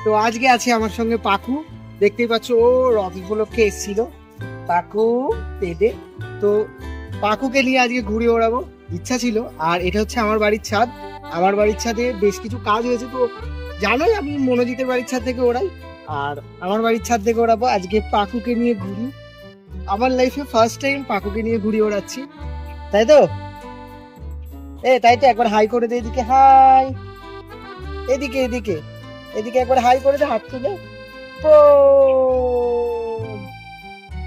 তো আজকে আছে আমার সঙ্গে পাখু, দেখতেই পাচ্ছ ও রথ উপলক্ষে এসেছিল। পাখু পেদে, তো পাখুকে নিয়ে আজকে ঘুরে ওড়াবো ইচ্ছা ছিল। আর এটা হচ্ছে আমার বাড়ির ছাদ, আমার বাড়ির ছাদে বেশ কিছু কাজ হয়েছে, তো জানোই আমি মনোজিতের বাড়ির ছাদ থেকে ওড়াই, আর আমার বাড়ির ছাদ থেকে ওড়াবো। আজকে পাখুকে নিয়ে ঘুরি, আমার লাইফে ফার্স্ট টাইম পাখুকে নিয়ে ঘুরি ওড়াচ্ছি, তাই তো? তাই তো, একবার হাই করে দে এদিকে, হাই। এদিকে এদিকে এদিকে একবার হাই করে দে, হাত তুলে।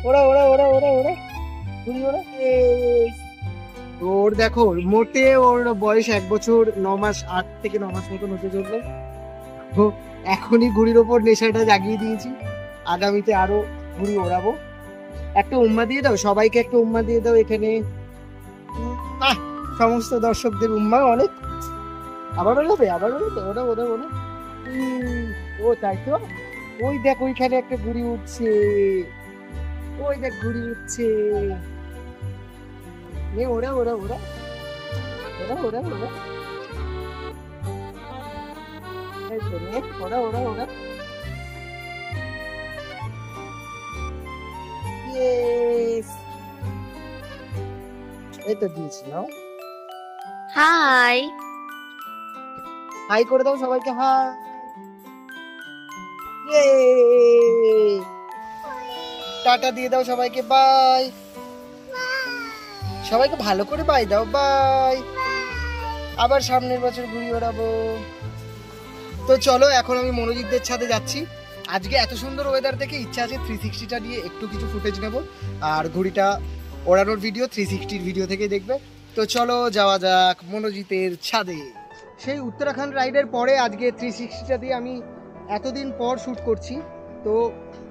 ওরা ওরা ওরা ওরা ওরা ঘুরি ওরা। ওর দেখো, মোটে ওর বয়স 1 বছর 9 মাস, 8 থেকে 9 মাস মতন হতে চললো। তো এখনই ঘুড়ির ওপর নেশাটা জাগিয়ে দিয়েছি, আগামীতে আরো ঘুড়ি ওড়াবো। একটা উম্মা দিয়ে দাও, সবাইকে একটা উম্মা দিয়ে দাও এখানে। আহ, সমস্ত দর্শকদের উম্মা অনেক। আবার ওড়াবে, আবার ওড়াবে, ওরা ওরা ওরা। ও তাই তো, ওই দেখ ওইখানে একটা ঘুড়ি উঠছে, ওই দেখ ঘুড়ি উঠছে। ওরা ওরা ওরা ওরা ওরা ওরা এই তো নে, ওরা ওরা ওরা। ইয়েস, এই তো দিয়েছি, নাও। হাই। হাই করে দাও সবাইকে, হাই। ইয়ে, টাটা দিয়ে দাও সবাইকে, বাই। সবাইকে ভালো করে বাই দাও, বাই। আবার সামনের বছর ঘুড়ি ওড়াবো। তো চলো, এখন আমি মনোজিৎদের ছাদে যাচ্ছি। আজকে এত সুন্দর ওয়েদার দেখে ইচ্ছা আছে 360টা নিয়ে একটু কিছু ফুটেজ নেব, আর ঘুড়িটা ওড়ানোর ভিডিও 360র ভিডিও থেকে দেখবে। তো চলো যাওয়া যাক মনোজিতের ছাদে। সেই উত্তরাখণ্ড রাইডের পরে আজকে 360টা দিয়ে আমি এতদিন পর শ্যুট করছি। তো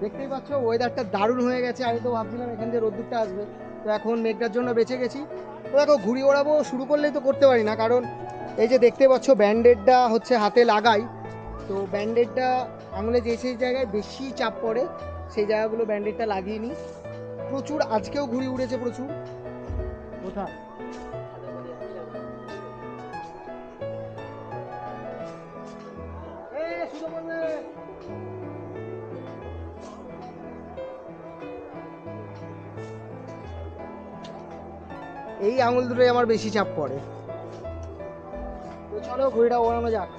দেখতেই পাচ্ছ ওয়েদারটা দারুণ হয়ে গেছে, আমি তো ভাবছিলাম এখান দিয়ে রোদ্দুরটা আসবে, তো এখন মেঘটার জন্য বেঁচে গেছি। তো দেখো, ঘুড়ি ওড়াবো শুরু করলেই তো করতে পারি না, কারণ এই যে দেখতে পাচ্ছ ব্যান্ডেডটা হচ্ছে হাতে লাগাই, তো ব্যান্ডেডটা আঙুলে যে সেই জায়গায় বেশি চাপ পড়ে সেই জায়গাগুলো ব্যান্ডেডটা লাগিয়ে নিই। প্রচুর আজকেও ঘুড়ি উড়েছে প্রচুর। কোথায়? এই আঙুল দুটোই আমার বেশি চাপ পড়ে। তো চলো ঘুড়িটা ওড়ানো যাক।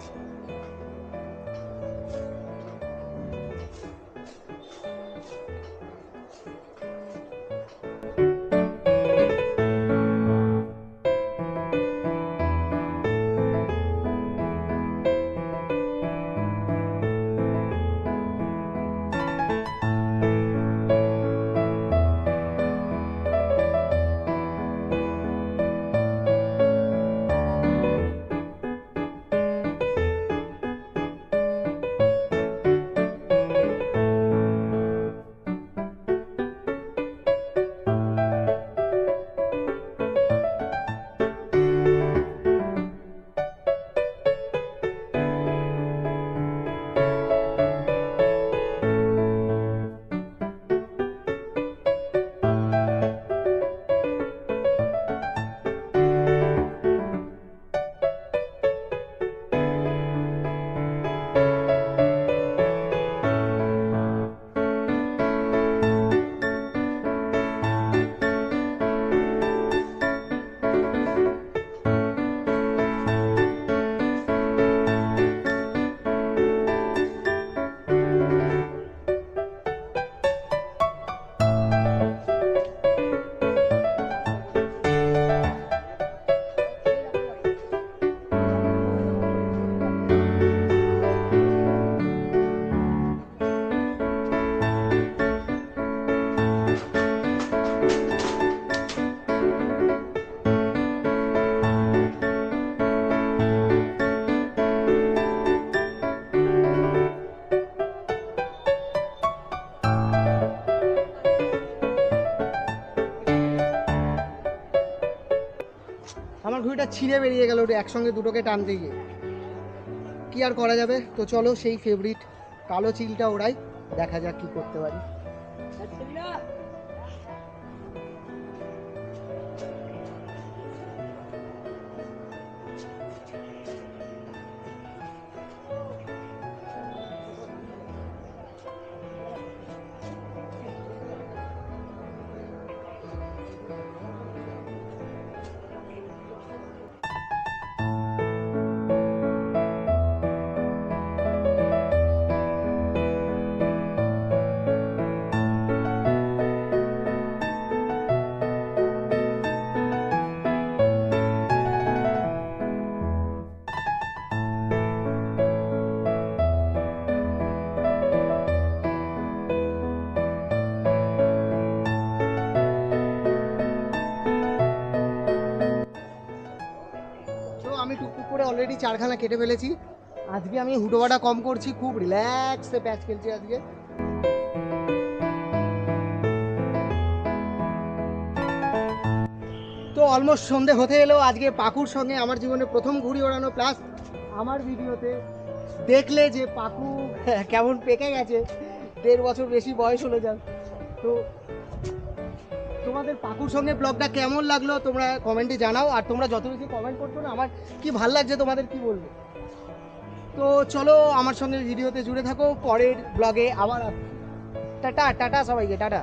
আমার ঘুড়িটা ছিঁড়ে বেরিয়ে গেল, ওটা একসঙ্গে দুটোকে টানতে গিয়ে, কি আর করা যাবে। তো চলো সেই ফেভারিট কালো চিলটা ওড়াই, দেখা যাক কি করতে পারি। অলরেডি 4খানা কেটে ফেলেছি। আজকে আমি হুটোবাটা কম করছি, খুব রিল্যাক্সে প্যাচ খেলছি আজকে। তো অলমোস্ট সন্ধে হতে এলো। আজকে পাকুর সঙ্গে আমার জীবনে প্রথম ঘুড়ি ওড়ানো, প্লাস আমার ভিডিওতে দেখলে যে পাকু কেমন পেকে গেছে, 1.5 বছর বেশি বয়স হলো যার। তো তোমাদের পাকুর সঙ্গে ব্লগটা কেমন লাগলো তোমরা কমেন্টে জানাও। আর তোমরা যত বেশি কমেন্ট করছো না, আমার কি ভাল লাগছে তোমাদের কি বলবো। তো চলো আমার সঙ্গে ভিডিওতে জুড়ে থাকো, পরের ব্লগে আবার আসছি। টাটা টাটা সবাইকে, টাটা।